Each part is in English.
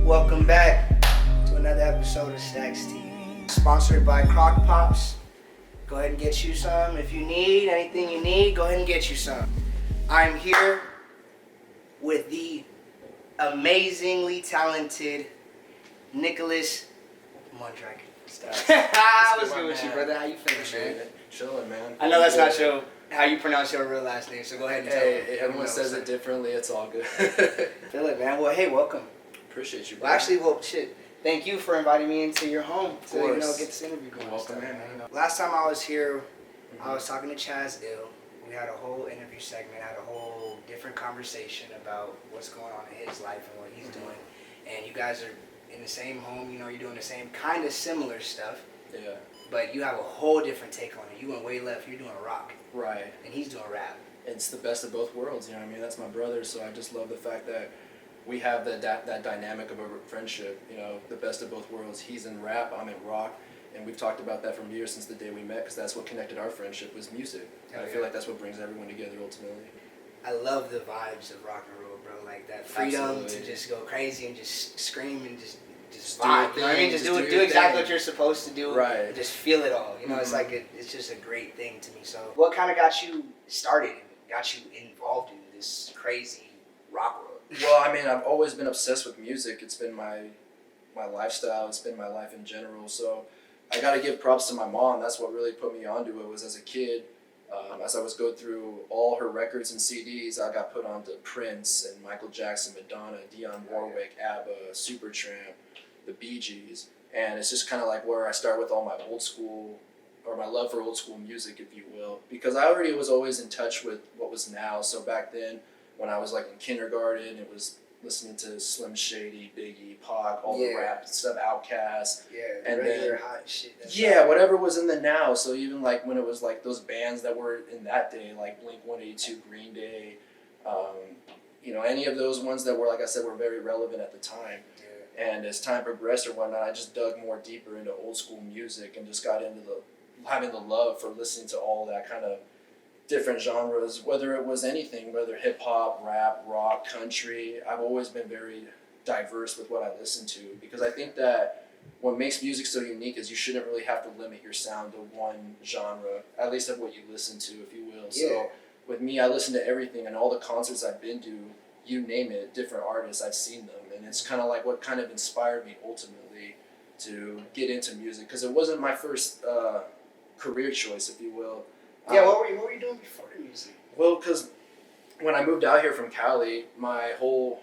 Welcome back to another episode of Stacks TV. Sponsored by Crock Pops. Go ahead and get you some. If you need anything you need, go ahead and get you some. I'm here with the amazingly talented Nicolas Mondragon. What's good with you, brother? How you feeling, man? Chilling, man. I know that's not how you pronounce your real last name, so go ahead and tell me. Everyone says it differently. It's all good. Feel it, man. Well, hey, welcome. Appreciate you, bro. Well, actually, shit. Thank you for inviting me into your home to get this interview going. Welcome, man. Last time I was here, I was talking to Chaz Ill. We had a whole interview segment, had a whole different conversation about what's going on in his life and what he's doing. And you guys are in the same home, you're doing the same kind of similar stuff. Yeah. But you have a whole different take on it. You went way left, you're doing rock. Right. And he's doing rap. It's the best of both worlds, you know what I mean? That's my brother, so I just love the fact that we have that dynamic of a friendship, the best of both worlds. He's in rap, I'm in rock, and we've talked about that from years since the day we met, because that's what connected our friendship was music. And I feel like that's what brings everyone together ultimately. I love the vibes of rock and roll, bro. Like that freedom to just go crazy and just scream and just vibe. You know what I mean? Just do exactly what you're supposed to do. Right. And just feel it all. It's like it's just a great thing to me. So, what kind of got you started and got you involved in this crazy rock world? Well, I mean, I've always been obsessed with music. It's been my lifestyle. It's been my life in general. So I got to give props to my mom. That's what really put me onto it. Was as a kid, as I was going through all her records and CDs, I got put onto Prince and Michael Jackson, Madonna, Dionne Warwick, ABBA, Supertramp, the Bee Gees. And it's just kind of like where I start with all my old school, or my love for old school music, if you will. Because I already was always in touch with what was now. So back then, when I was like in kindergarten, it was listening to Slim Shady, Biggie, Pac, all the rap stuff, Outkast. Yeah, and regular hot shit. Whatever was in the now. So even like when it was like those bands that were in that day, like Blink-182, Green Day, any of those ones that were, like I said, were very relevant at the time. Yeah. And as time progressed or whatnot, I just dug more deeper into old school music and just got into having the love for listening to all that kind of different genres, whether it was anything, whether hip-hop, rap, rock, country. I've always been very diverse with what I listen to, because I think that what makes music so unique is you shouldn't really have to limit your sound to one genre, at least of what you listen to, if you will. Yeah. So with me, I listen to everything, and all the concerts I've been to, you name it, different artists, I've seen them, and it's kind of like what kind of inspired me ultimately to get into music, because it wasn't my first career choice, if you will. Yeah, what were you doing before the music? Well, because when I moved out here from Cali, my whole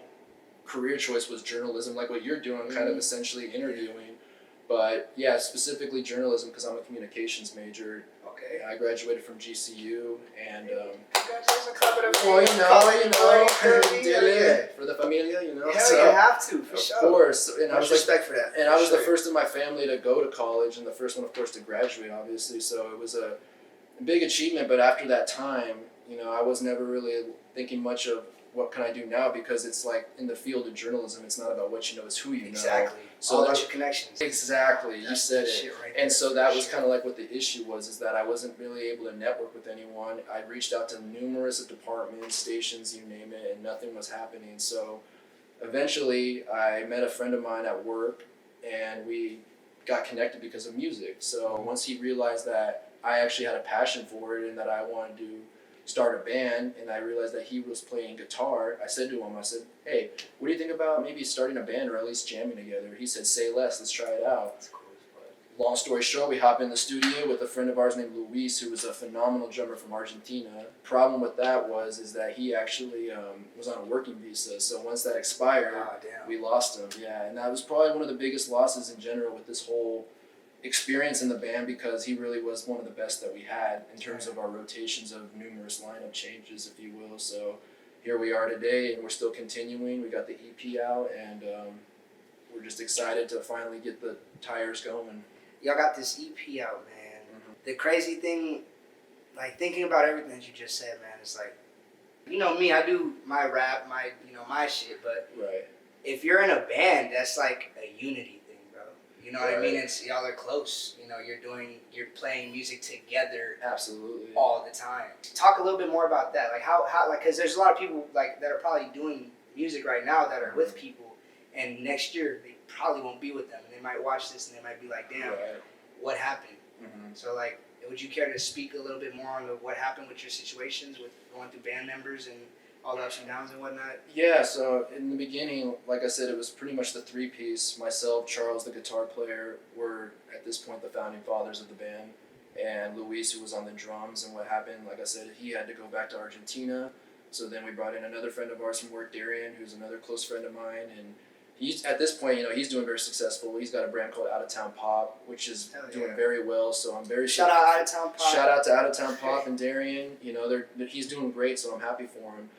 career choice was journalism, like what you're doing, kind of essentially interviewing. But yeah, specifically journalism, because I'm a communications major. Okay. I graduated from GCU, and congratulations, did it for the familia, Hell, so, you have to, for sure. Of course, and I was respect for that. And I was the first in my family to go to college, and the first one, of course, to graduate, obviously. So it was a big achievement, but after that time, I was never really thinking much of what can I do now, because it's like in the field of journalism, it's not about what you know, it's who you know. Exactly. So all about your connections. Exactly. You said it. Right, and so that was kind of like what the issue was, is that I wasn't really able to network with anyone. I reached out to numerous departments, stations, you name it, and nothing was happening. So eventually I met a friend of mine at work, and we got connected because of music. So once he realized that I actually had a passion for it and that I wanted to start a band, and I realized that he was playing guitar, I said to him, hey, what do you think about maybe starting a band, or at least jamming together? He said, say less, let's try it out. That's cool. Long story short, we hop in the studio with a friend of ours named Luis, who was a phenomenal drummer from Argentina. Problem with that is that he actually was on a working visa, so once that expired, we lost him. Yeah, and that was probably one of the biggest losses in general with this whole experience in the band, because he really was one of the best that we had in terms of our rotations of numerous lineup changes, if you will. So here we are today, and we're still continuing. We got the EP out, and we're just excited to finally get the tires going. Y'all got this EP out, man. Mm-hmm. The crazy thing, like thinking about everything that you just said, man, it's like, me, I do my rap, my shit, but if you're in a band, that's like a unity thing, bro. You know what I mean? It's y'all are close. You're playing music together. Absolutely. All the time. Talk a little bit more about that. Like how because there's a lot of people like that are probably doing music right now that are with people, and next year they probably won't be with them, and they might watch this and they might be like, damn, what happened? So like, would you care to speak a little bit more on what happened with your situations with going through band members and all the ups and downs and whatnot? Yeah, so in the beginning, like I said, it was pretty much the three-piece. Myself, Charles, the guitar player, were at this point the founding fathers of the band, and Luis, who was on the drums. And what happened, like I said, he had to go back to Argentina. So then we brought in another friend of ours from work, Darian, who's another close friend of mine, and he's at this point, he's doing very successful. He's got a brand called Out of Town Pop, which is doing very well. So I'm very shout out Out of Town Pop. Shout out to Out of Town Pop and Darian. He's doing great, so I'm happy for him.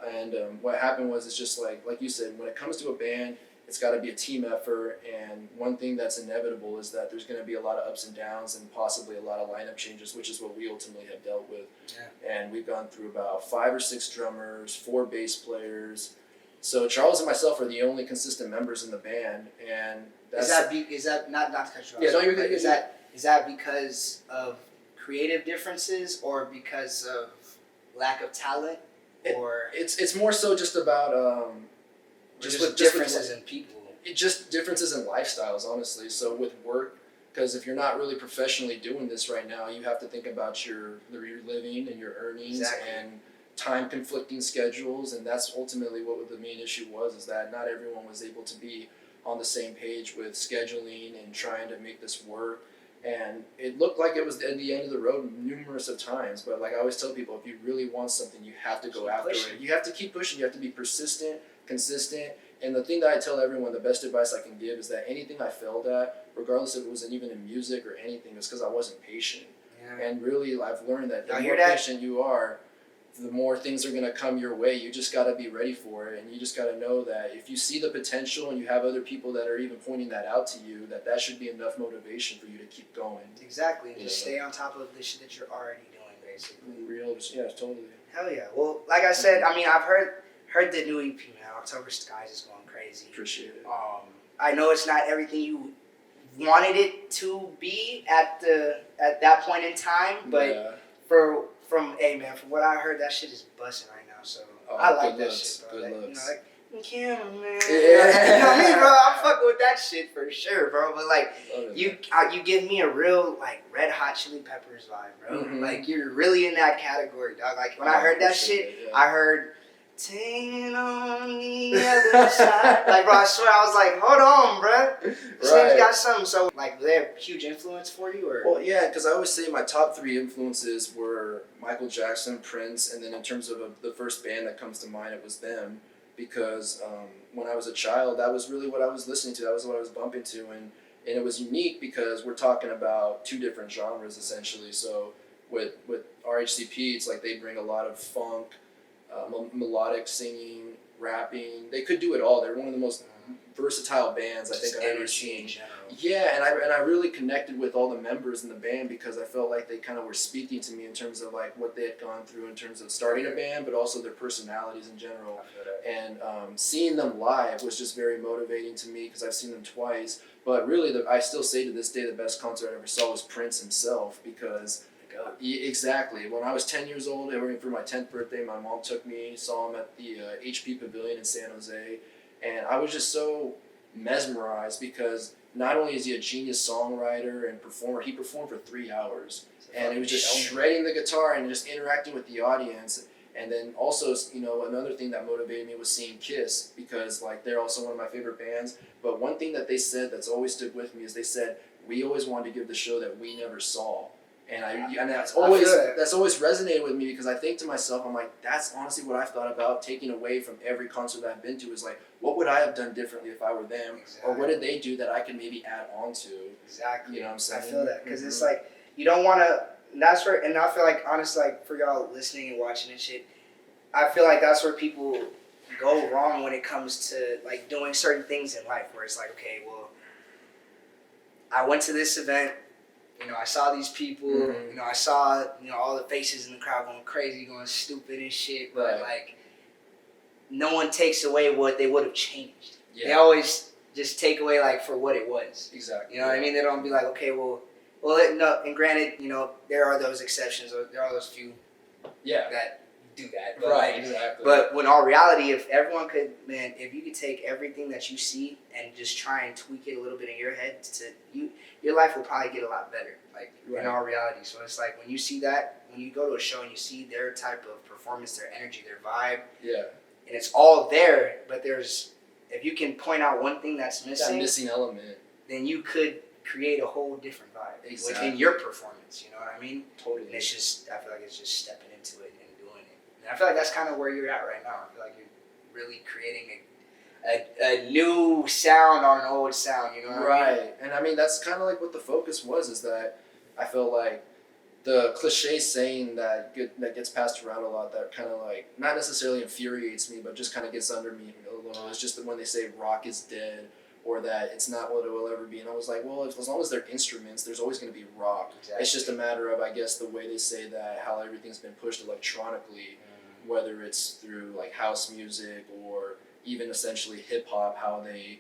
And what happened was, it's just like you said, when it comes to a band, it's got to be a team effort. And one thing that's inevitable is that there's going to be a lot of ups and downs and possibly a lot of lineup changes, which is what we ultimately have dealt with. Yeah. And we've gone through about 5 or 6 drummers, 4 bass players. So Charles and myself are the only consistent members in the band. And that's, is that not to cut you off? Yeah, no, you're good. Is that because of creative differences or because of lack of talent? Or it's more so just about just differences in people. Just differences in lifestyles, honestly. So with work, because if you're not really professionally doing this right now, you have to think about your living and your earnings and time conflicting schedules, and that's ultimately what the main issue was, is that not everyone was able to be on the same page with scheduling and trying to make this work. And it looked like it was at the end of the road numerous of times, but like I always tell people, if you really want something, you have to go after it. You have to keep pushing. You have to be persistent, consistent. And the thing that I tell everyone, the best advice I can give, is that anything I failed at, regardless if it was even in music or anything, is because I wasn't patient. Yeah. And really, I've learned that the more patient you are, the more things are going to come your way. You just got to be ready for it, and you just got to know that if you see the potential and you have other people that are even pointing that out to you, that should be enough motivation for you to keep going. Exactly, and just stay on top of the shit that you're already doing, basically. Yeah, totally. Hell yeah. Well, like I said, I mean, I've heard the new EP, man. October Skies is going crazy. Appreciate it. I know it's not everything you wanted it to be at that point in time, but from what I heard, that shit is busting right now. So I like that shit, bro. Good looks. Cameraman. Yeah. You know what I mean, bro? I'm fucking with that shit for sure, bro. But like, you give me a real like Red Hot Chili Peppers vibe, bro. Mm-hmm. Like you're really in that category, dog. Like when I heard that shit, I heard "Taking on the Other Side." Like, bro, I swear, I was like, hold on, bro. This thing's got something. So, like, they're a huge influence for you, or? Well, yeah, because I always say my top 3 influences were Michael Jackson, Prince, and then in terms of the first band that comes to mind, it was them. Because when I was a child, that was really what I was listening to. That was what I was bumping to, and it was unique because we're talking about 2 different genres essentially. So with RHCP, it's like they bring a lot of funk, melodic singing, rapping. They could do it all. They're one of the most versatile bands I think I've ever seen. Yeah, and I really connected with all the members in the band because I felt like they kind of were speaking to me in terms of like what they had gone through in terms of starting a band, but also their personalities in general. And seeing them live was just very motivating to me because I've seen them twice. But really, I still say to this day the best concert I ever saw was Prince himself because. Exactly. When I was 10 years old, for my 10th birthday, my mom took me, saw him at the HP Pavilion in San Jose, and I was just so mesmerized because not only is he a genius songwriter and performer, he performed for 3 hours, and he was just shredding the guitar and just interacting with the audience. And then also, another thing that motivated me was seeing Kiss because like they're also one of my favorite bands. But one thing that they said that's always stood with me is they said, we always wanted to give the show that we never saw. And that's always resonated with me because I think to myself, I'm like, that's honestly what I've thought about taking away from every concert that I've been to is like, what would I have done differently if I were them? Or what did they do that I could maybe add on to? Exactly. You know what I'm saying? I feel that because it's like, you don't want to, that's where, and I feel like, honestly, like for y'all listening and watching and shit, I feel like that's where people go wrong when it comes to like doing certain things in life where it's like, okay, well, I went to this event, I saw these people, I saw, all the faces in the crowd going crazy, going stupid and shit, but like, no one takes away what they would have changed. Yeah. They always just take away like for what it was. Exactly. You know what I mean? They don't be like, okay, no, and granted, there are those exceptions, or there are those few that do that. But Right, exactly. But in all reality, if everyone could, man, if you could take everything that you see and just try and tweak it a little bit in your head, your life will probably get a lot better. Like in all reality. So it's like when you see that, when you go to a show and you see their type of performance, their energy, their vibe, and it's all there, but if you can point out one thing that's missing, that missing element, then you could create a whole different vibe within your performance. You know what I mean? Totally. And it's just, I feel like it's just stepping into it and doing it. And I feel like that's kind of where you're at right now. I feel like you're really creating a new sound on an old sound. You know what I mean? Right. And I mean, that's kind of like what the focus was. Is that I feel like the cliche saying that gets passed around a lot, that kind of like not necessarily infuriates me, but just kind of gets under me a little. It's just that when they say rock is dead, or that it's not what it will ever be. And I was like, well, as long as they're instruments, there's always going to be rock. Exactly. It's just a matter of, I guess, the way they say that, how everything's been pushed electronically, whether it's through like house music or even essentially hip hop, how they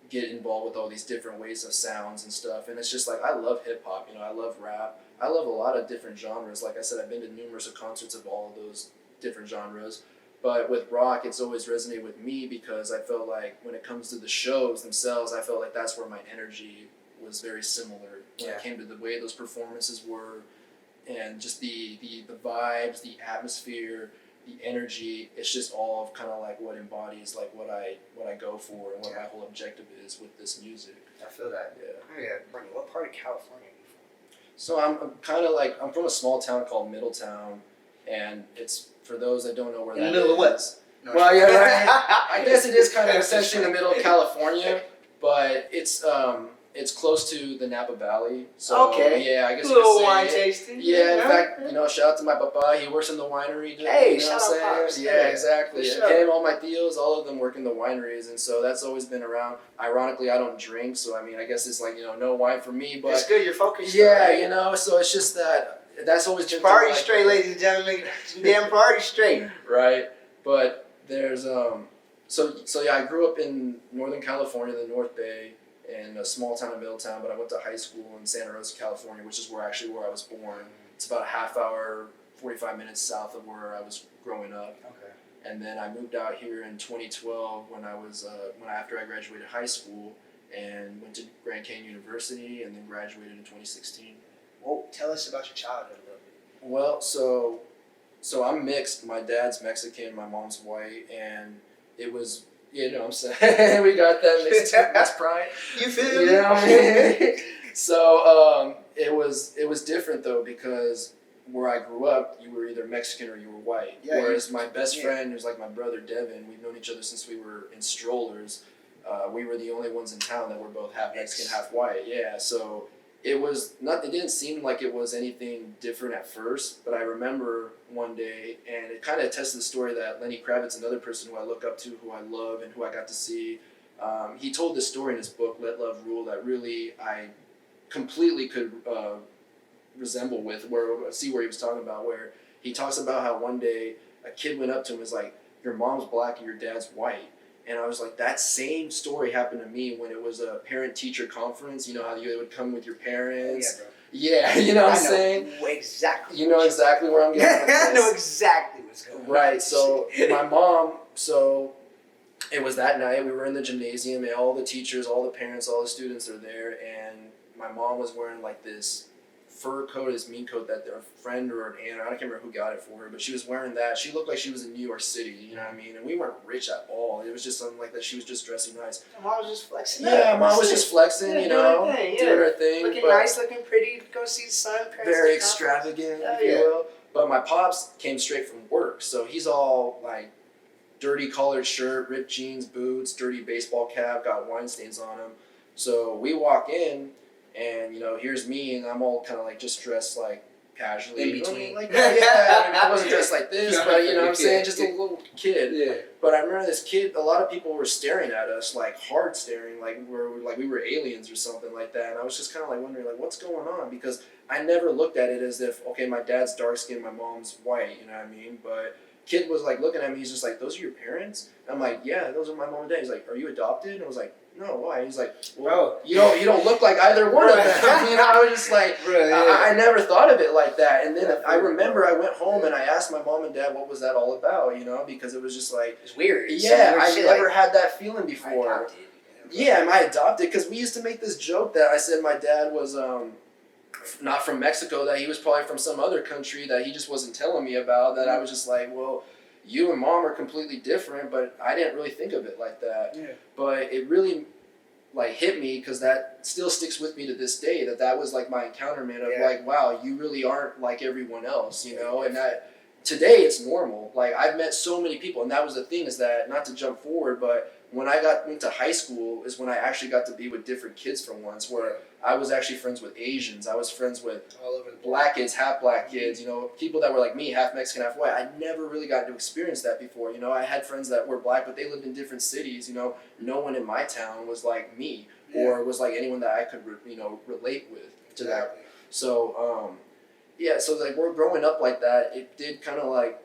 get involved with all these different ways of sounds and stuff. And it's just like, I love hip hop, I love rap. I love a lot of different genres. Like I said, I've been to numerous concerts of all of those different genres. But with rock, it's always resonated with me because I felt like when it comes to the shows themselves, I felt like that's where my energy was very similar. When it came to the way those performances were, and just the vibes, the atmosphere, the energy, it's just all kind of like what embodies like what I go for and what my whole objective is with this music. I feel that. Bernie, what part of California are you from? So I'm from a small town called Middletown, and it's, for those that don't know where that is. In the middle of what? No, well, yeah, right. I guess it is kind of essentially in the middle of California, but it's close to the Napa Valley. So yeah, I guess a little wine tasting. Yeah, in fact, shout out to my papa. He works in the winery. Hey, shout out Pops. Yeah, exactly. Sure. Him, all my tios, all of them work in the wineries, and so that's always been around. Ironically, I don't drink, so I mean, I guess it's like no wine for me. But it's good. You're focused. Yeah, right? So it's just that's always been party straight, ladies and gentlemen. Damn party straight. Right, but there's so yeah, I grew up in Northern California, the North Bay, in a small town of Middletown, but I went to high school in Santa Rosa, California, which is where I was born. It's about a half hour, 45 minutes south of where I was growing up. Okay. And then I moved out here in 2012 after I graduated high school, and went to Grand Canyon University, and then graduated in 2016. Well, tell us about your childhood a little bit. Well, so I'm mixed. My dad's Mexican, my mom's white, and it was, what I'm saying, we got that mixed pride. You feel me? Yeah. So it was different though, because where I grew up, you were either Mexican or you were white. Yeah, whereas my best friend, who's like my brother Devin, we've known each other since we were in strollers. We were the only ones in town that were both half Mexican, half white. Yeah, so it didn't seem like it was anything different at first, but I remember one day, and it kind of attests to the story that Lenny Kravitz, another person who I look up to, who I love, and who I got to see, he told this story in his book, Let Love Rule, that really I completely could resemble with, see where he was talking about, where he talks about how one day a kid went up to him and was like, your mom's black and your dad's white. And I was like, that same story happened to me when it was a parent-teacher conference. You know how you would come with your parents? Yeah, you know what I'm saying? Exactly. You know exactly where I'm getting with this. I know exactly what's going on. Right, so my mom, it was that night, we were in the gymnasium, and all the teachers, all the parents, all the students are there, and my mom was wearing like this fur coat, this mean coat that their friend or an aunt, I can't remember who got it for her, but she was wearing that. She looked like she was in New York City, you know what I mean? And we weren't rich at all. It was just something like that. She was just dressing nice. Mom was just flexing. Yeah, Mom was just flexing, doing her thing. Looking nice, looking pretty, go see the sun. Very extravagant, if you will. But my pops came straight from work, so he's all like dirty collared shirt, ripped jeans, boots, dirty baseball cap, got wine stains on him. So we walk in, and here's me, and I'm all kind of like just dressed like casually. In between. Like, I wasn't dressed like this, but you know what I'm saying? Just a little kid. Yeah. But I remember this kid, a lot of people were staring at us, like hard staring, like we were aliens or something like that. And I was just kind of like wondering, like, what's going on? Because I never looked at it as if, okay, my dad's dark skinned, my mom's white, you know what I mean? But kid was like looking at me, he's just like, those are your parents? And I'm like, yeah, those are my mom and dad. He's like, are you adopted? And I was like, no, why? He's like, Bro, you don't look like either one of them. You know, I was just like, bro, yeah. I never thought of it like that. And then I remember I went home and I asked my mom and dad what was that all about, you know, because it was just like, it's weird. It's yeah, weird I shit, never like, had that feeling before. I adopted, Yeah, I adopted, because we used to make this joke that I said my dad was not from Mexico, that he was probably from some other country that he just wasn't telling me about, that I was just like, well, you and mom are completely different, but I didn't really think of it like that. Yeah. But it really like hit me, because that still sticks with me to this day, that was like my encounterment of like, wow, you really aren't like everyone else, you know. And that today it's normal. Like, I've met so many people, and that was the thing, is that, not to jump forward, but when I went to high school is when I actually got to be with different kids for once, where I was actually friends with Asians, I was friends with all over the black kids, half black kids, you know, people that were like me, half Mexican, half white. I never really got to experience that before, you know. I had friends that were black, but they lived in different cities, you know. No one in my town was like me, or was like anyone that I could, you know, relate with to that. So, yeah, so like, we're growing up like that, it did kind of like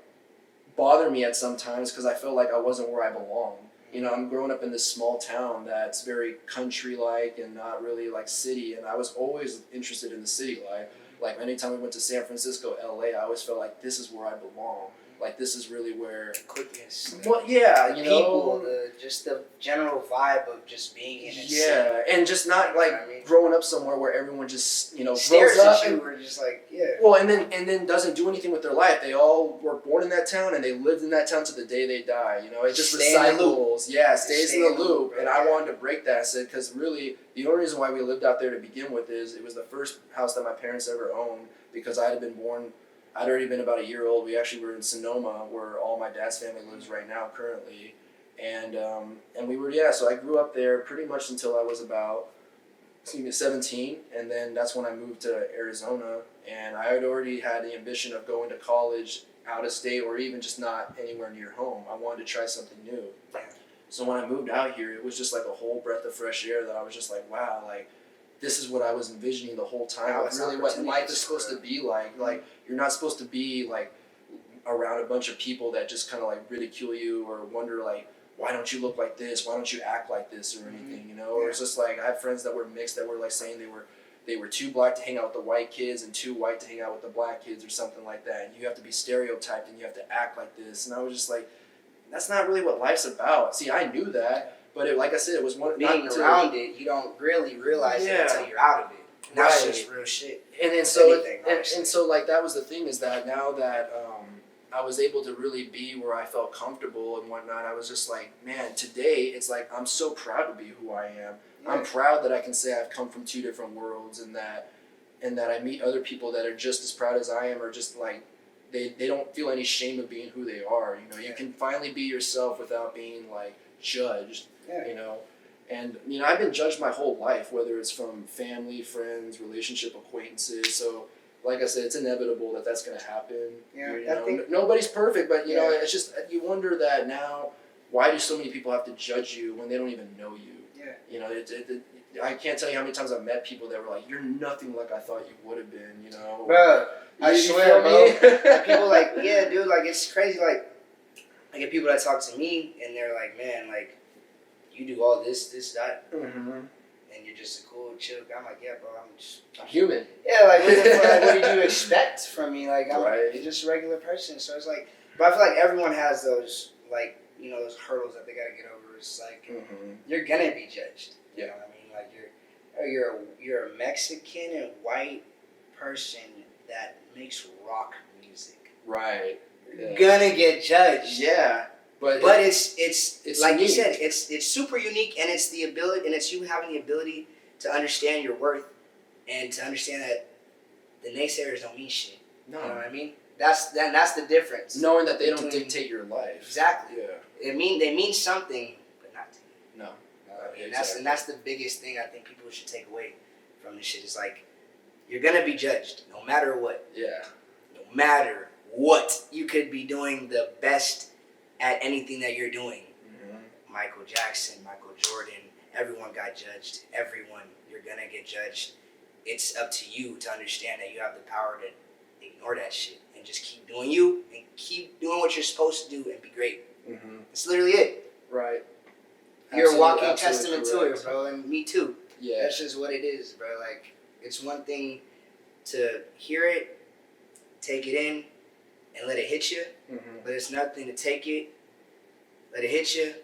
bother me at some times, because I felt like I wasn't where I belonged. You know, I'm growing up in this small town that's very country-like and not really like city, and I was always interested in the city life. Like, anytime we went to San Francisco, LA, I always felt like this is where I belong. Like, this is really where... quickness. Well, yeah, you people, know... just the general vibe of just being in a city. Yeah, and just not like growing up somewhere where everyone just, you know, stares grows up at you, and, or just like, yeah. well, and then doesn't do anything with their life. They all were born in that town, and they lived in that town to the day they die. You know, it just recycles. Yeah, stays in the loop. And I wanted to break that. I said, because really, the only reason why we lived out there to begin with is it was the first house that my parents ever owned, because I had been born. I'd already been about a year old. We actually were in Sonoma, where all my dad's family lives right now currently. And we were, so I grew up there pretty much until I was about 17, and then that's when I moved to Arizona, and I had already had the ambition of going to college out of state, or even just not anywhere near home. I wanted to try something new. So when I moved out here, it was just like a whole breath of fresh air, that I was just like, wow, like, this is what I was envisioning the whole time, of really what life is supposed to be like. Like, you're not supposed to be like around a bunch of people that just kind of like ridicule you, or wonder like, why don't you look like this? Why don't you act like this, or anything, you know? Or it's just like, I have friends that were mixed, that were like saying they were too black to hang out with the white kids and too white to hang out with the black kids, or something like that. And you have to be stereotyped, and you have to act like this. And I was just like, that's not really what life's about. See, I knew that, but it, like I said, it was one being around it. You don't really realize it until you're out of it. And that's just real shit. And then so and so like, that was the thing, is that now that I was able to really be where I felt comfortable and whatnot, I was just like, man, today it's like, I'm so proud to be who I am. I'm proud that I can say I've come from two different worlds, and that I meet other people that are just as proud as I am, or just like, they don't feel any shame of being who they are. You know, you can finally be yourself without being like judged, you know. And, you know, I've been judged my whole life, whether it's from family, friends, relationship, acquaintances. So, like I said, it's inevitable that that's going to happen. Yeah, you know, nobody's perfect, but, you know, it's just, you wonder that now, why do so many people have to judge you when they don't even know you? Yeah. You know, I can't tell you how many times I've met people that were like, you're nothing like I thought you would have been, you know? Bro, I swear, bro. Like, people like, yeah, dude, like, it's crazy. Like, I get people that talk to me, and they're like, man, like, you do all this, that. And you're just a cool, chill guy. I'm like, yeah, bro, I'm human. Yeah, like, what did you expect from me? Like, I'm just a regular person. So it's like, but I feel like everyone has those, like, you know, those hurdles that they gotta get over. It's like, you're gonna be judged. You know what I mean? Like, you're a Mexican and white person that makes rock music. Right. You're gonna get judged. Yeah. But it's like unique. You said, it's super unique, and it's the ability, and it's you having the ability to understand your worth, and to understand that the naysayers don't mean shit. No. You know what I mean? That's the difference. Knowing that they don't dictate your life. Exactly. Yeah. They mean something, but not to you. No. And that's the biggest thing I think people should take away from this shit. Is like, you're gonna be judged no matter what. Yeah. No matter what, you could be doing the best at anything that you're doing. Michael Jackson, Michael Jordan, everyone got judged. Everyone, you're gonna get judged. It's up to you to understand that you have the power to ignore that shit and just keep doing you, and keep doing what you're supposed to do, and be great. It's literally it. Right. You're a walking Absolutely testament to correct. it, bro, and me too. Yeah. That's just what it is, bro. Like, it's one thing to hear it, take it in, and let it hit you, but it's nothing to take it, let it hit you,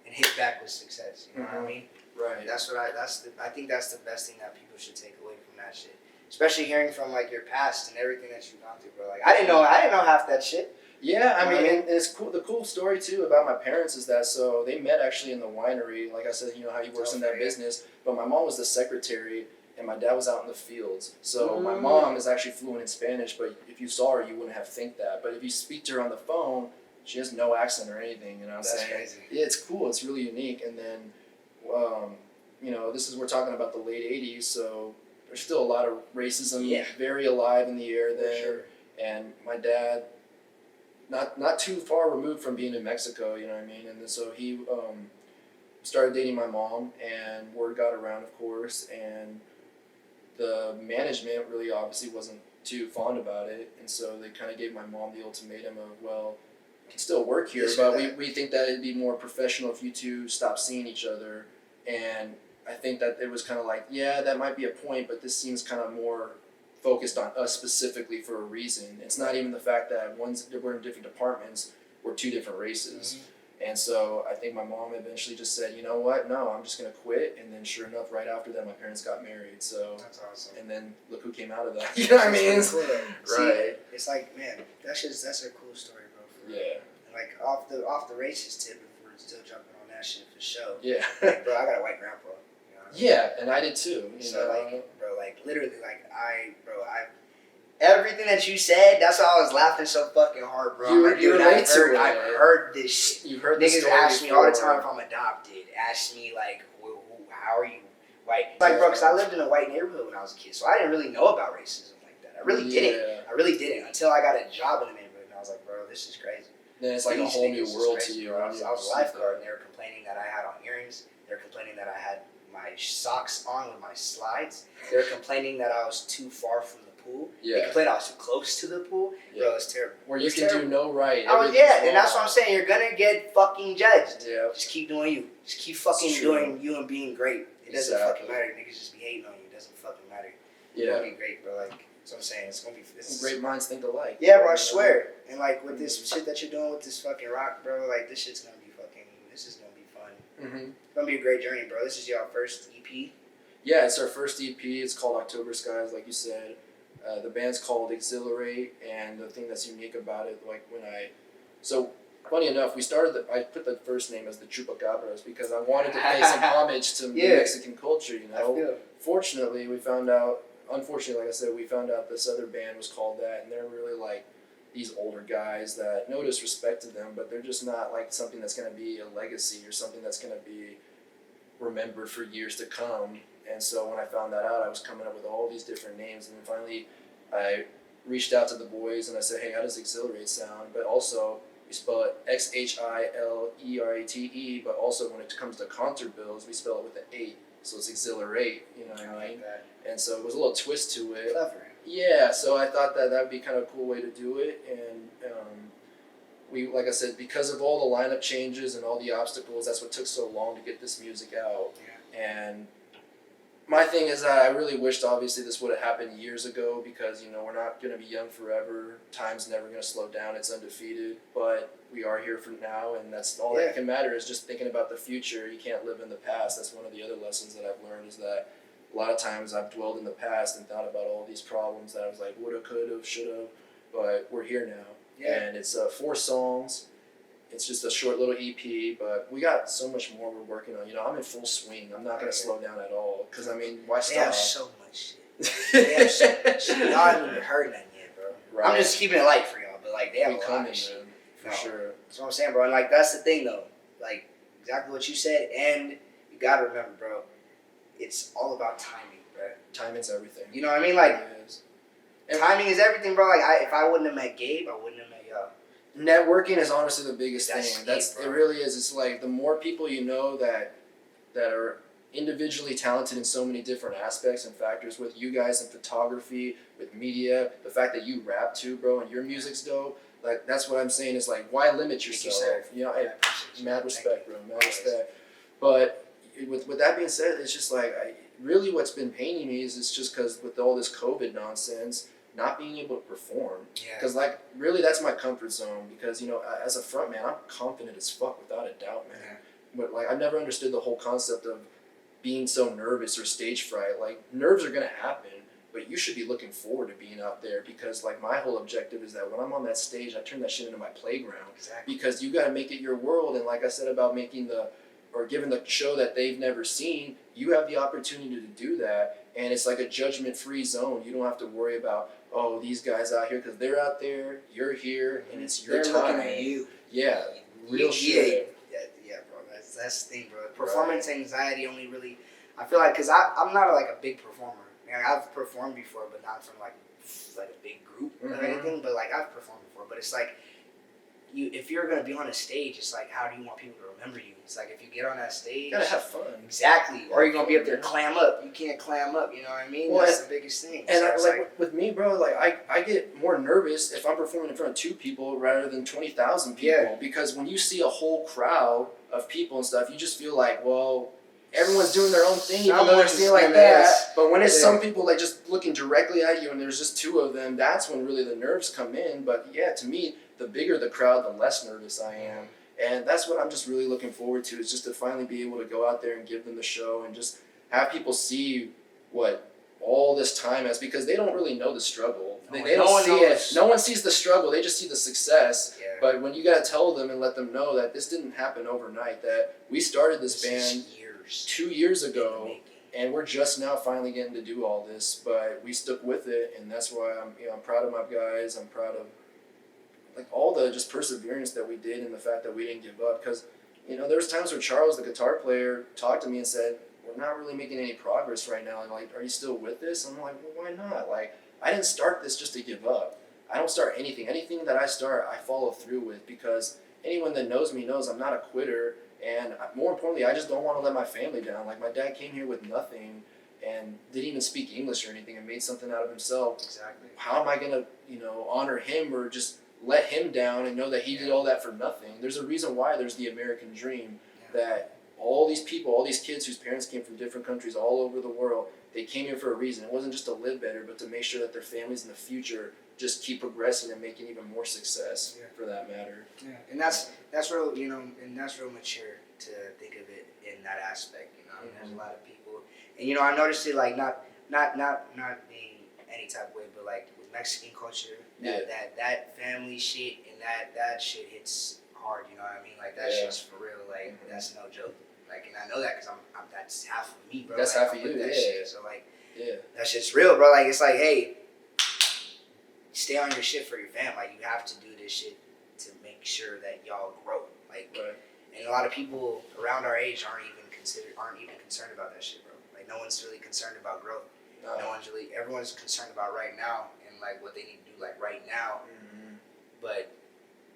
and hit back with success. You know what I mean? Right. I think that's the best thing that people should take away from that shit. Especially hearing from like your past and everything that you've gone through, bro. Like I didn't know half that shit. Yeah, I mean, and it's cool. The cool story too about my parents is that so they met actually in the winery. Like I said, you know how he works in that business. But my mom was the secretary, and my dad was out in the fields. So my mom is actually fluent in Spanish. But if you saw her, you wouldn't have think that. But if you speak to her on the phone, she has no accent or anything. You know what I'm saying? Crazy. Yeah, it's cool. It's really unique. And then, you know, we're talking about the late '80s, so there's still a lot of racism very alive in the air then. Sure. And my dad, not too far removed from being in Mexico, you know what I mean? And then, so he started dating my mom, and word got around, of course, and the management really obviously wasn't too fond about it, and so they kind of gave my mom the ultimatum of, well, you can still work here, but we think that it'd be more professional if you two stop seeing each other. And I think that it was kind of like, yeah, that might be a point, but this seems kind of more focused on us specifically for a reason. It's not even the fact that we're in different departments, we're two different races. And so I think my mom eventually just said, you know what, no, I'm just going to quit. And then sure enough, right after that, my parents got married. So that's awesome. And then look who came out of that. You know what I mean? Cool. Right. See, it's like, man, that's a cool story, bro. Yeah. And like off the racist tip, if we're still jumping on that shit for show. Yeah. Like, bro, I got a white grandpa. You know what I mean? Yeah, and I did too. So like, bro, like literally, like everything that you said, that's why I was laughing so fucking hard, bro. I've heard this shit. You've heard Niggas ask me all the time if I'm adopted. Ask me like, how are you white? Like, bro, because I lived in a white neighborhood when I was a kid, so I didn't really know about racism like that. I really didn't until I got a job in the neighborhood, and I was like, bro, this is crazy. Then it's like a whole new world to you. I was a lifeguard, and they were complaining that I had on earrings. They were complaining that I had my socks on with my slides. They were complaining that I was too far from the pool. Yeah. They complained I was too close to the pool. Yeah. Bro, it's terrible. Where you can do no right. And that's what I'm saying. You're gonna get fucking judged. Yeah. Just keep doing you. Just keep fucking doing you and being great. It doesn't fucking matter. Niggas just be hating on you. It doesn't fucking matter. Yeah. You're gonna be great, bro. Like, that's what I'm saying. It's gonna be. Great minds think alike. Yeah, bro. I swear. And like with this shit that you're doing with this fucking rock, bro. Like this shit's gonna be fucking. This is gonna be fun. It's gonna be a great journey, bro. This is your first EP. Yeah, it's our first EP. It's called October Skies, like you said. The band's called Xhilerate, and the thing that's unique about it, like so funny enough, I put the first name as the Chupacabras because I wanted to pay some homage to Mexican culture, you know. Unfortunately, like I said, we found out this other band was called that, and they're really like these older guys that, no disrespect to them, but they're just not like something that's going to be a legacy or something that's going to be remembered for years to come. And so when I found that out, I was coming up with all these different names, and then finally I reached out to the boys and I said, hey, how does Xhilerate sound? But also, we spell it Xhilerate, but also when it comes to concert bills, we spell it with an 8, so it's Xhilerate, you know what I mean? And so it was a little twist to it. Clever. Yeah, so I thought that would be kind of a cool way to do it, and we, like I said, because of all the lineup changes and all the obstacles, that's what took so long to get this music out. Yeah. And my thing is that I really wished, obviously, this would have happened years ago because, you know, we're not going to be young forever. Time's never going to slow down. It's undefeated. But we are here for now, and that's all that can matter is just thinking about the future. You can't live in the past. That's one of the other lessons that I've learned is that a lot of times I've dwelled in the past and thought about all these problems that I was like, woulda, coulda, shoulda. But we're here now. Yeah. And it's 4 songs. It's just a short little EP, but we got so much more we're working on. You know, I'm in full swing. I'm not going to slow down at all. Because, I mean, why stop? They have so much shit. They have so much shit. Y'all haven't even heard nothing yet, bro. Right. I'm just keeping it light for y'all, but, like, they have a lot of shit. For sure. That's what I'm saying, bro. And, like, that's the thing, though. Like, exactly what you said. And you got to remember, bro, it's all about timing, bro. Timing's everything. You know what I mean? Like, timing is everything, bro. Like, if I wouldn't have met Gabe, I wouldn't have met y'all. Networking is honestly the biggest thing. It really is. It's like the more people you know that are individually talented in so many different aspects and factors, with you guys in photography, with media, the fact that you rap too, bro, and your music's dope. Like, that's what I'm saying is like, why limit yourself? You know, hey, mad respect, bro. Mad respect. But with that being said, it's just like really what's been paining me is it's just because with all this COVID nonsense, not being able to perform. Yeah. Because like really that's my comfort zone because you know as a frontman I'm confident as fuck without a doubt, man. Yeah. But like I've never understood the whole concept of being so nervous or stage fright. Like nerves are gonna happen, but you should be looking forward to being out there because like my whole objective is that when I'm on that stage, I turn that shit into my playground. Exactly. Because you got to make it your world, and like I said about making giving the show that they've never seen, you have the opportunity to do that, and it's like a judgment-free zone. You don't have to worry about these guys out here because they're out there, you're here, and it's your They're time. looking at you. Yeah, real shit. Yeah, bro. That's the thing, bro. Performance anxiety only really, I feel like, because I'm not like a big performer. Like, I've performed before, but not from like a big group or anything. But like I've performed before, but it's like if you're gonna be on a stage, it's like how do you want people to remember you? It's like if you get on that stage, You gotta have fun. Exactly. Or you're gonna be up there clam up. You can't clam up. You know what I mean? Well, That's the biggest thing. And So like with me, bro, like I get more nervous if I'm performing in front of 2 people rather than 20,000 people. Yeah. Because when you see a whole crowd of people and stuff, you just feel like, well, everyone's doing their own thing, even though they're seeing like that. But when it's some people like just looking directly at you and there's just 2 of them, that's when really the nerves come in. But yeah, to me, the bigger the crowd, the less nervous I am. And that's what I'm just really looking forward to, is just to finally be able to go out there and give them the show and just have people see what all this time has, because they don't really know the struggle. They don't see it. No one sees the struggle. They just see the success. Yeah. But when you got to tell them and let them know that this didn't happen overnight, that we started this band 2 years ago, and we're just now finally getting to do all this, but we stuck with it, and that's why I'm proud of my guys. I'm proud of like all the just perseverance that we did and the fact that we didn't give up. Because there was times where Charles, the guitar player, talked to me and said, "We're not really making any progress right now. And like, are you still with this?" I'm like, "Well, why not? Like, I didn't start this just to give up. I don't start anything. Anything that I start, I follow through with, because anyone that knows me knows I'm not a quitter. And more importantly, I just don't want to let my family down. Like, my dad came here with nothing and didn't even speak English or anything and made something out of himself. Exactly. How am I gonna, honor him or just let him down and know that he did all that for nothing? There's a reason why there's the American dream, that all these people, all these kids whose parents came from different countries all over the world, they came here for a reason. It wasn't just to live better, but to make sure that their families in the future just keep progressing and making even more success, for that matter. Yeah, and that's real, and that's real mature to think of it in that aspect. There's a lot of people, and I noticed it like not being any type of way, but like with Mexican culture, that family shit and that shit hits hard. You know what I mean? Like that shit's for real. Like that's no joke. Like, and I know that because I'm that's half of me, bro. That's like, half of you. That shit. So like, that shit's real, bro. Like it's like, hey, stay on your shit for your fam. Like you have to do this shit to make sure that y'all grow. Like, and a lot of people around our age aren't even concerned about that shit, bro. Like no one's really concerned about growth. Everyone's concerned about right now and like what they need to do like right now. But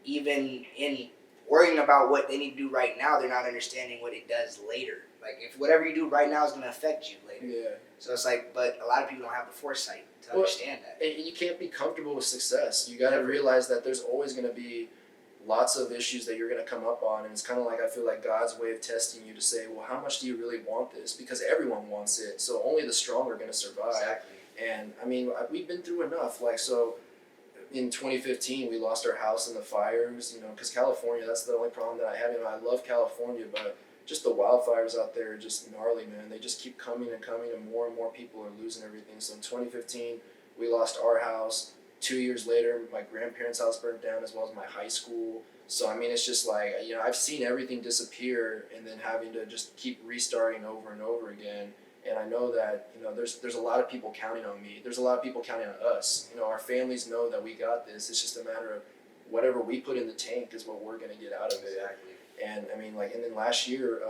even in worrying about what they need to do right now, they're not understanding what it does later. Like if whatever you do right now is going to affect you later. Yeah. So it's like, but a lot of people don't have the foresight to understand that. And you can't be comfortable with success. You got to realize that there's always going to be lots of issues that you're going to come up on, and it's kind of like, I feel like God's way of testing you to say, well, how much do you really want this? Because everyone wants it, so only the strong are going to survive. Exactly. And I mean, we've been through enough. Like, so in 2015, we lost our house in the fires, because California, that's the only problem that I had. I love California, but just the wildfires out there are just gnarly, man. They just keep coming and coming, and more people are losing everything. So in 2015, we lost our house. 2 years later, my grandparents' house burnt down, as well as my high school. So, I mean, it's just like, I've seen everything disappear and then having to just keep restarting over and over again. And I know that, there's a lot of people counting on me. There's a lot of people counting on us. Our families know that we got this. It's just a matter of whatever we put in the tank is what we're going to get out of it. Exactly. And, I mean, like, and then last year,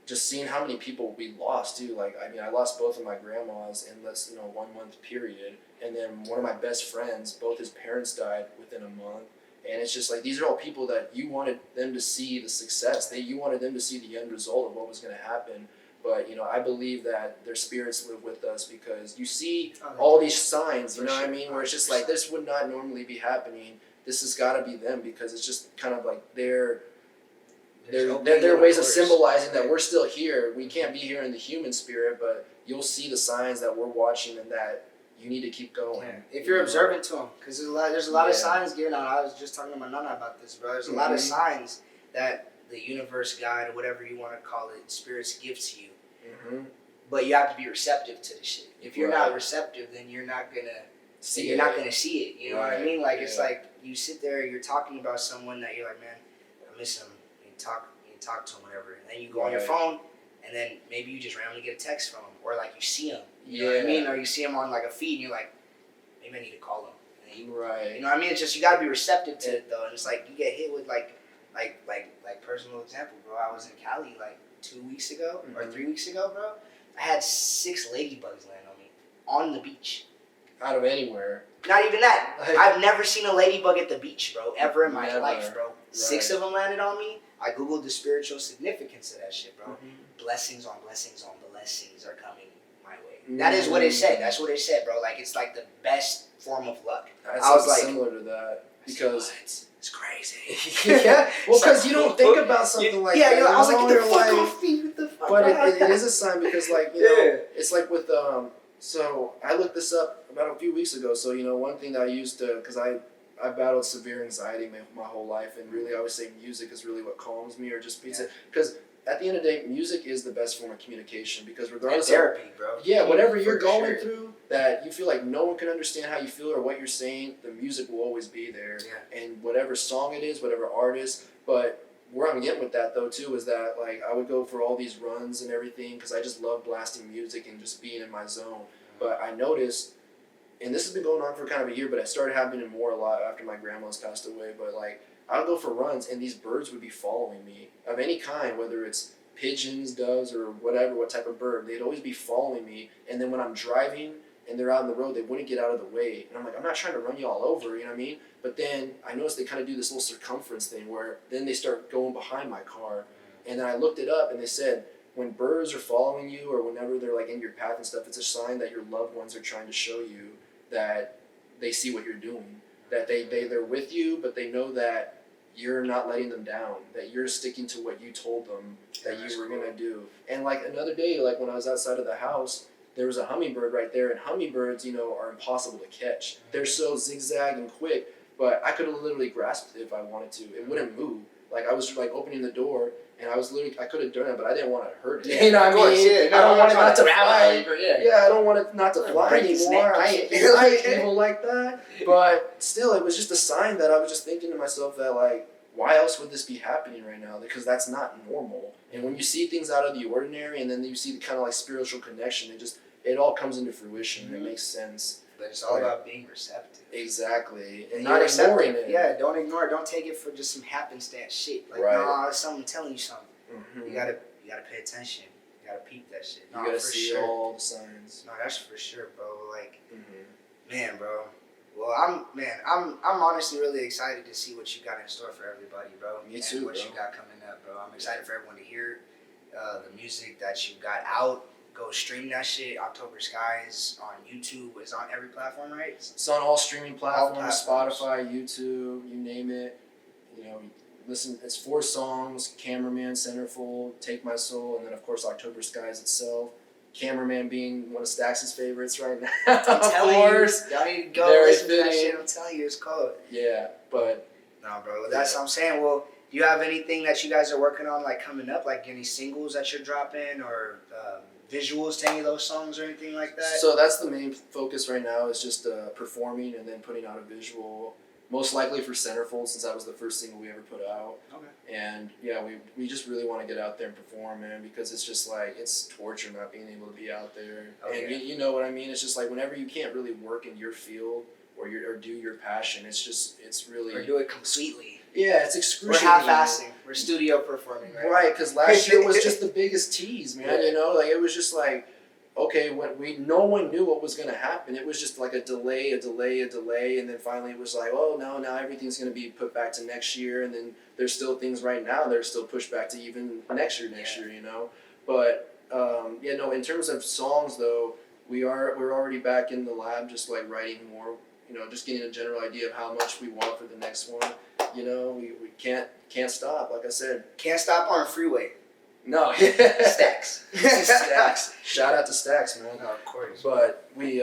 just seeing how many people we lost, too. Like, I mean, I lost both of my grandmas in less, 1 month period. And then one of my best friends, both his parents died within a month. And it's just like, these are all people that you wanted them to see the success. You wanted them to see the end result of what was going to happen. But, I believe that their spirits live with us, because you see all these signs, you know what I mean? Where it's just like, this would not normally be happening. This has got to be them, because it's just kind of like their There are ways of symbolizing that we're still here. We can't be here in the human spirit, but you'll see the signs that we're watching and that you need to keep going. Yeah. If you're observant to them, because there's a lot of signs given out. I was just talking to my nana about this, bro. There's a lot of signs that the universe, God, or whatever you want to call it, spirits give to you. But you have to be receptive to the shit. If you're not receptive, then you're not gonna see it. You know what I mean? Like it's like you sit there, you're talking about someone that you're like, man, I miss him. You talk to him, whatever, and then you go on your phone, and then maybe you just randomly get a text from him, or like you see him. You know what I mean? Or you see him on like a feed, and you're like, maybe I need to call him. You know what I mean? It's just you gotta be receptive to it though, and it's like you get hit with like personal example, bro. I was in Cali like 2 weeks ago or 3 weeks ago, bro. I had 6 ladybugs land on me on the beach. Out of anywhere. Not even that. I've never seen a ladybug at the beach, bro, ever in my life, bro. 6 of them landed on me. I googled the spiritual significance of that shit, bro. Blessings on blessings on blessings are coming my way. That is what it said. That's what it said, bro. Like it's like the best form of luck. I was like similar to that because it's crazy. Yeah, well, because you don't think about something like that. Yeah, I was like, get the fuck off me, what the fuck? But it is a sign because, like, you know, it's like with so I looked this up about a few weeks ago. So you know, one thing that I used to, because I battled severe anxiety my whole life, and really I always say music is really what calms me, or just beats it. Because at the end of the day, music is the best form of communication. Because regardless of therapy, bro. Yeah, whatever you're going through, that you feel like no one can understand how you feel or what you're saying, the music will always be there. Yeah. And whatever song it is, whatever artist, but where I'm getting with that though too is that like I would go for all these runs and everything because I just love blasting music and just being in my zone. But I noticed, and this has been going on for kind of a year, but it started happening more a lot after my grandma's passed away. But like I would go for runs and these birds would be following me of any kind, whether it's pigeons, doves, or whatever, what type of bird. They'd always be following me. And then when I'm driving and they're out on the road, they wouldn't get out of the way. And I'm like, I'm not trying to run you all over, you know what I mean? But then I noticed they kind of do this little circumference thing where then they start going behind my car. And then I looked it up and they said, when birds are following you or whenever they're like in your path and stuff, it's a sign that your loved ones are trying to show you that they see what you're doing. That they're with you, but they know that you're not letting them down, that you're sticking to what you told them that you were going to do. And like another day, like when I was outside of the house, there was a hummingbird right there, and hummingbirds, you know, are impossible to catch. They're so zigzag and quick, but I could have literally grasped it if I wanted to. It wouldn't move. Like I was like opening the door, and I could have done it, but I didn't want to hurt it. You know what I mean? I don't want it not to fly. Yeah, I don't want it not to fly anymore. I ain't evil like that. But still, it was just a sign that I was just thinking to myself that like, why else would this be happening right now? Because that's not normal. And when you see things out of the ordinary, and then you see the kind of like spiritual connection, it all comes into fruition. It makes sense. But it's all about being receptive. Exactly. And not ignoring it. Yeah, don't ignore it. Don't take it for just some happenstance shit. Like, no, it's someone telling you something. You gotta pay attention. You gotta peep that shit. You gotta see all the signs. No, that's for sure, bro. Like, man, bro. Well, I'm honestly really excited to see what you got in store for everybody, bro. Me too, what you got coming up, bro. I'm excited for everyone to hear the music that you got out. Go stream that shit. October Skies on YouTube. It's on every platform, right? It's on all streaming platforms. Spotify, YouTube, you name it. You know, listen. It's 4 songs: Cameraman, Centerfold, Take My Soul, and then of course October Skies itself. Cameraman being one of Stax's favorites right now. I'm telling you, y'all need to go listen to that shit. I'm telling you, it's cold. Yeah, but no, bro. That's what I'm saying. Well, do you have anything that you guys are working on, like coming up, like any singles that you're dropping, or visuals to any of those songs or anything like that? So that's the main focus right now, is just performing and then putting out a visual, most likely for Centerfold, since that was the first single we ever put out. Okay. And yeah, we just really want to get out there and perform, man, because it's just like, it's torture not being able to be out there. And you know what I mean? It's just like whenever you can't really work in your field or do your passion, it's really... Or do it completely. Yeah, it's excruciating. We're half-assing. We're studio performing, right? Right, because last year was just the biggest tease, man. You know, like it was just like, okay, no one knew what was going to happen. It was just like a delay, and then finally it was like, oh, now everything's going to be put back to next year, and then there's still things right now that are still pushed back to even next year, you know? But, in terms of songs, though, we're already back in the lab just like writing more, you know, just getting a general idea of how much we want for the next one. You know, we can't stop. Like I said, Can't stop on a freeway. no. Stacks. Stacks. Shout out to Stacks, man. No, of course. But we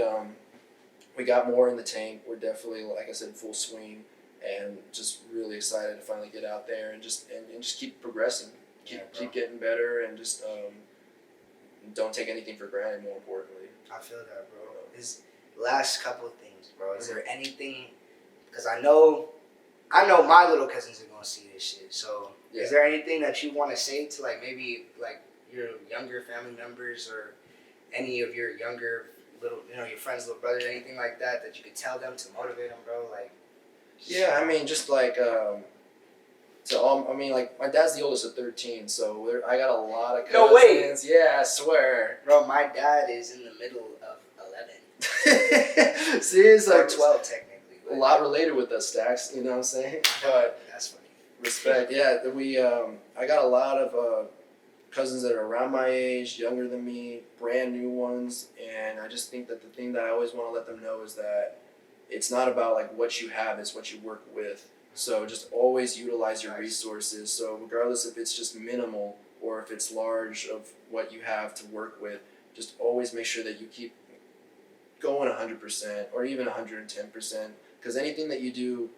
got more in the tank. We're definitely, like I said, full swing, and just really excited to finally get out there and just keep progressing, keep getting better, and just don't take anything for granted. More importantly, I feel that, bro. Is last couple of things, bro. Is there anything? Because I know my little cousins are gonna see this shit. So, is there anything that you want to say to like maybe like your younger family members or any of your younger little, your friends' little brothers, anything like that you could tell them to motivate them, bro? Like, I mean, just like like my dad's the oldest of 13, so I got a lot of cousins. No way. Yeah, I swear. Bro, my dad is in the middle of 11. See, it's Or like 12 technically. a lot related with us, Stacks. You know what I'm saying? But that's funny. respect. Yeah, I got a lot of cousins that are around my age, younger than me, brand new ones, and I just think that the thing that I always want to let them know is that it's not about like what you have, it's what you work with. So just always utilize your resources. So regardless if it's just minimal or if it's large of what you have to work with, just always make sure that you keep going 100% or even 110%, because anything that you do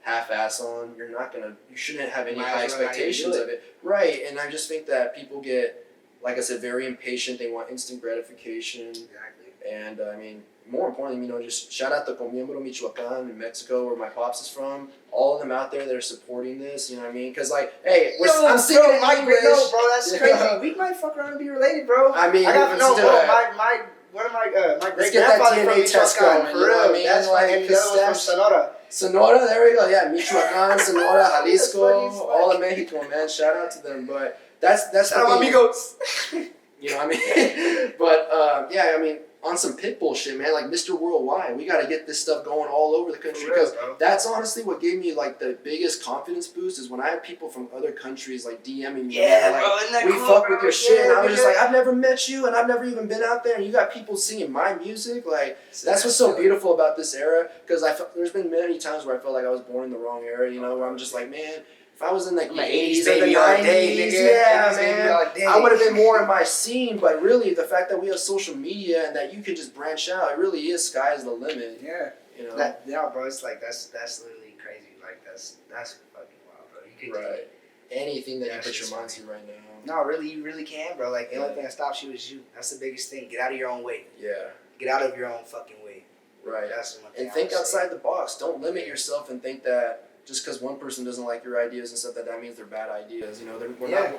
half-ass on, you shouldn't have any high expectations of it. Right, and I just think that people get, like I said, very impatient. They want instant gratification. Exactly. And I mean, more importantly, just shout out to Comiembro, Michoacan in Mexico, where my pops is from. All of them out there that are supporting this, you know what I mean? Because like, hey, I'm singing in English. No, bro, that's crazy. We might fuck around and be related, bro. I mean, one of my great grandfather from Michoacan, for real. I mean, That's like, and the other one's from Sonora. Sonora, there we go. Yeah, Michoacan, Sonora, Jalisco, all of Mexico, man. Shout out to them. But that's Shout out amigos. You know what I mean? But I mean, on some Pitbull shit, man, like Mr. Worldwide, we got to get this stuff going all over the country, because that's honestly what gave me like the biggest confidence boost is when I had people from other countries like DMing me. Yeah, like, bro, isn't that we cool, fuck bro? with your shit, and I was just like, I've never met you, and I've never even been out there, and you got people singing my music. Like, that's what's so beautiful about this era, because there's been many times where I felt like I was born in the wrong era, where I'm just like, man, if I was in like the 80s or the 90s, man, I would have been more in my scene. But really, the fact that we have social media and that you can just branch out, it really is sky's the limit. Yeah. Bro, it's like that's literally crazy. Like that's fucking wild, bro. You could do anything that you put your mind to right now. No, really, you really can, bro. Like the only thing that stops you is you. That's the biggest thing. Get out of your own way. Yeah. Get out of your own fucking way. Right. That's the one thing. And think outside the box. Don't limit yourself and think that just because one person doesn't like your ideas and stuff, that means they're bad ideas. Not,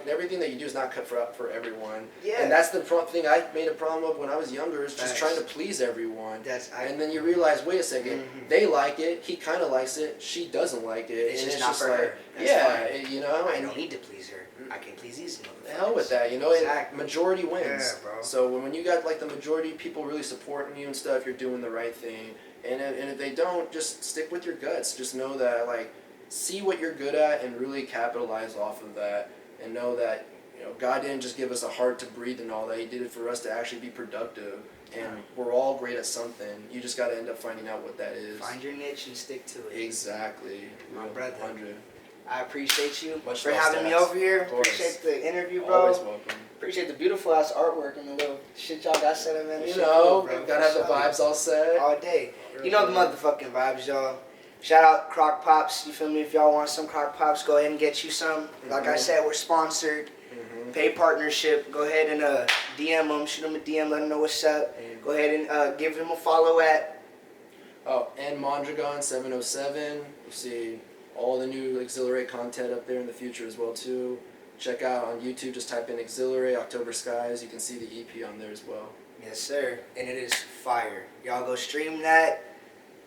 everything that you do is not cut for everyone. Yeah. And that's the thing I made a problem of when I was younger, is just trying to please everyone. And then you realize, wait a second, they like it, he kind of likes it, she doesn't like it. It's just not for her. I don't need to please her. I can please these motherfuckers. The hell with that, Exactly. Majority wins. Yeah, bro. So when you got like the majority of people really supporting you and stuff, you're doing the right thing. And if they don't, just stick with your guts. Just know that, like, see what you're good at and really capitalize off of that. And know that, God didn't just give us a heart to breathe and all that. He did it for us to actually be productive. And we're all great at something. You just got to end up finding out what that is. Find your niche and stick to it. Exactly. My brother. 100. I appreciate you Much for having me over here. Appreciate the interview, bro. Always welcome. Appreciate the beautiful ass artwork and the little shit y'all got set up, man. Gotta have the vibes all set. All day. The motherfucking vibes, y'all. Shout out Crock Pops. You feel me? If y'all want some Crock Pops, go ahead and get you some. Like I said, we're sponsored. Pay partnership. Go ahead and DM them. Shoot them a DM. Let them know what's up. Go ahead and give him a follow at. And Mondragon 707. You'll see all the new Xhilerate content up there in the future as well too. Check out on YouTube, just type in Xhilerate, October Skies. You can see the EP on there as well. Yes, sir. And it is fire. Y'all go stream that.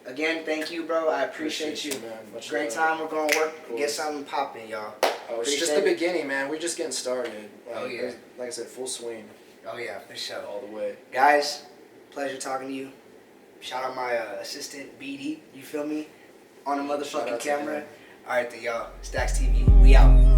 Again, thank you, bro. I appreciate you. Man. Much Great time. We're going to work and get something popping, y'all. It's just the beginning, man. We're just getting started. Yeah. Like I said, full swing. Oh, yeah, for sure. All the way. Guys, pleasure talking to you. Shout out my assistant, BD. You feel me? On the motherfucking camera. All right, then, y'all. Stacks TV. We out.